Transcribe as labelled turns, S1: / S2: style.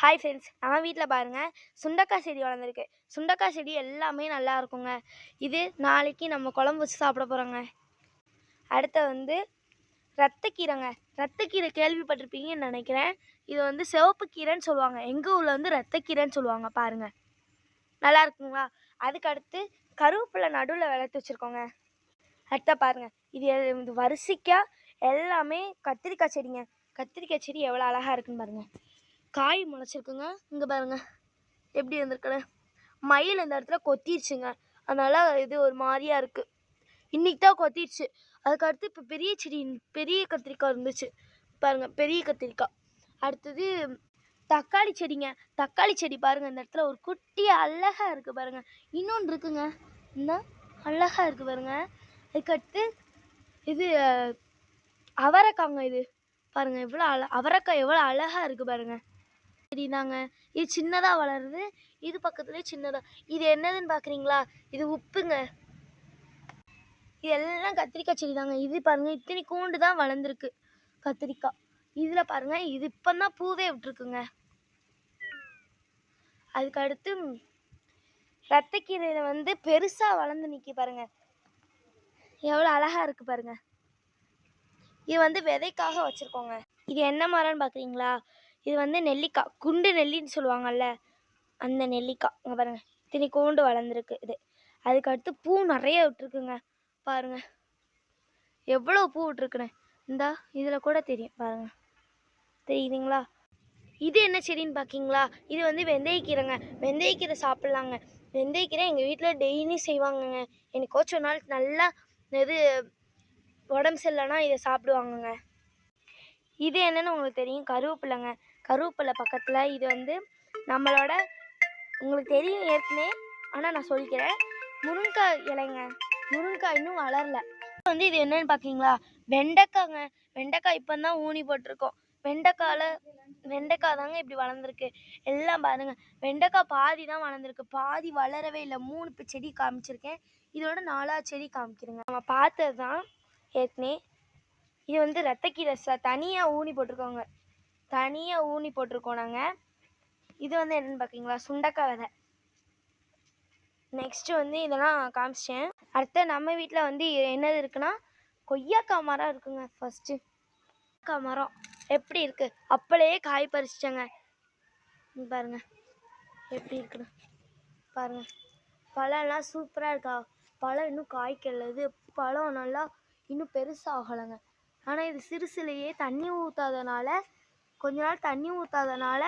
S1: Hi friends, நம்ம வீட்டில் பாருங்கள் சுண்டக்காய் செடி வளர்ந்துருக்கு. சுண்டக்காய் செடி எல்லாமே நல்லா இருக்குங்க. இது நாளைக்கு நம்ம குழம்பு வச்சு சாப்பிட போகிறோங்க. அடுத்து ரத்தக்கீரைங்க. ரத்தக்கீரை கேள்விப்பட்டிருப்பீங்கன்னு நினைக்கிறேன். இது சிவப்பு கீரைன்னு சொல்லுவாங்க. எங்கள் ஊரில் ரத்தக்கீரைன்னு சொல்லுவாங்க. பாருங்கள், நல்லா இருக்குங்களா? அதுக்கு அடுத்து கருவேப்பிலை நடுவில் வளர்த்து வச்சுருக்கோங்க. அடுத்த பாருங்கள், இது வரிசைக்காக எல்லாமே கத்திரிக்காய் செடிங்க. கத்திரிக்காய் செடி எவ்வளோ அழகாக இருக்குன்னு பாருங்கள். காய் முளைச்சிருக்குங்க. இங்கே பாருங்கள் எப்படி வந்திருக்குன்னு. மயில் இந்த இடத்துல கொத்திடுச்சுங்க, அதனால் இது ஒரு மாதிரியாக இருக்குது. இன்றைக்கி தான் கொத்திடுச்சு. அதுக்கடுத்து இப்போ பெரிய கத்திரிக்காய் இருந்துச்சு பாருங்கள், பெரிய கத்திரிக்காய். அடுத்தது தக்காளி செடிங்க. தக்காளி செடி பாருங்கள், இந்த இடத்துல ஒரு குட்டி அழகாக இருக்குது பாருங்கள். இன்னொன்று இருக்குங்க, இந்த அழகாக இருக்குது பாருங்கள். அதுக்கடுத்து இது அவரைக்காங்க. இது பாருங்கள் எவ்வளோ அவரைக்காய் எவ்வளோ அழகாக இருக்குது பாருங்கள். சரிதாங்க, இது சின்னதாக வளருது. இது பக்கத்துலேயே சின்னதாக. இது என்னதுன்னு பார்க்குறீங்களா? இது உப்புங்க. இது எல்லாம் கத்திரிக்காய் செடி தாங்க. இது பாருங்கள், இத்தனை கூண்டு தான் வளர்ந்துருக்கு கத்திரிக்காய். இதில் பாருங்கள், இது இப்போ தான் பூவே விட்டுருக்குங்க. அதுக்கு அடுத்து ரத்தக்கீரையில் பெருசாக வளர்ந்து நிற்கி பாருங்கள், எவ்வளோ அழகாக இருக்குது பாருங்கள். இது விதைக்காக வச்சுருக்கோங்க. இது என்ன மரம்னு பார்க்குறீங்களா? இது நெல்லிக்காய், குண்டு நெல்லின்னு சொல்லுவாங்கள்ல, அந்த நெல்லிக்காய். இங்கே பாருங்கள், இத்தனை கூண்டு வளர்ந்துருக்கு இது. அதுக்கடுத்து பூ நிறைய விட்டுருக்குங்க. பாருங்கள் எவ்வளோ பூ விட்டுருக்குன்னு. இந்தா இதில் கூட தெரியும் பாருங்கள், தெரியுதுங்களா? இது என்ன செடின்னு பார்க்கிங்களா? இது வெந்தயக்கீரைங்க. வெந்தயக்கீரை சாப்பிட்லாங்க. வெந்தயக்கீரை எங்கள் வீட்டில் டெய்லி செய்வாங்கங்க. எனக்கோச்சும் ஒரு நாள் நல்லா இது உடம்பு சரியில்லைன்னா இதை சாப்பிடுவாங்கங்க. இது என்னன்னு உங்களுக்கு தெரியும், கருவேப்பிலைங்க. கருவேப்பிலை பக்கத்தில் இது நம்மளோட உங்களுக்கு தெரியும் ஏற்கனவே, ஆனால் நான் சொல்லிக்கிறேன், முருங்கைக்காய் இலைங்க. முருங்கைக்காய் இன்னும் வளரல. இது என்னன்னு பார்க்கிங்களா? வெண்டைக்காங்க. வெண்டைக்காய் இப்போ தான் ஊனி போட்டிருக்கோம். வெண்டைக்காய் தாங்க இப்படி வளர்ந்துருக்கு. எல்லாம் பாருங்கள், வெண்டைக்காய் பாதி தான் வளர்ந்துருக்கு, பாதி வளரவே இல்லை. 3 செடி காமிச்சிருக்கேன், இதோட 4ஆவது செடி காமிக்கிறேங்க. நம்ம பார்த்தது தான் ஏற்கனவே. இது ரத்தக்கீரை தனியாக ஊனி போட்டிருக்கோங்க. தனியாக ஊனி போட்டிருக்கோம் நாங்கள். இது என்னென்னு பார்க்கிங்களா? சுண்டக்காய் விதை. நெக்ஸ்ட்டு இதெல்லாம் காமிச்சிட்டேன். அடுத்து நம்ம வீட்டில் என்னது இருக்குன்னா, கொய்யாக்காய் மரம் இருக்குங்க. ஃபஸ்ட்டு கொய்யாக்காய் மரம் எப்படி இருக்குது, அப்பளையே காய் பறிச்சிட்டேங்க. பாருங்கள் எப்படி இருக்குன்னு பாருங்கள். பழம்லாம் சூப்பராக இருக்கா? பழம் இன்னும் காய்க்கல. இது பழம் நல்லா இன்னும் பெருசாகலைங்க. ஆனால் இது சிறுசுலையே தண்ணி ஊற்றாதனால, கொஞ்ச நாள் தண்ணி ஊற்றாதனால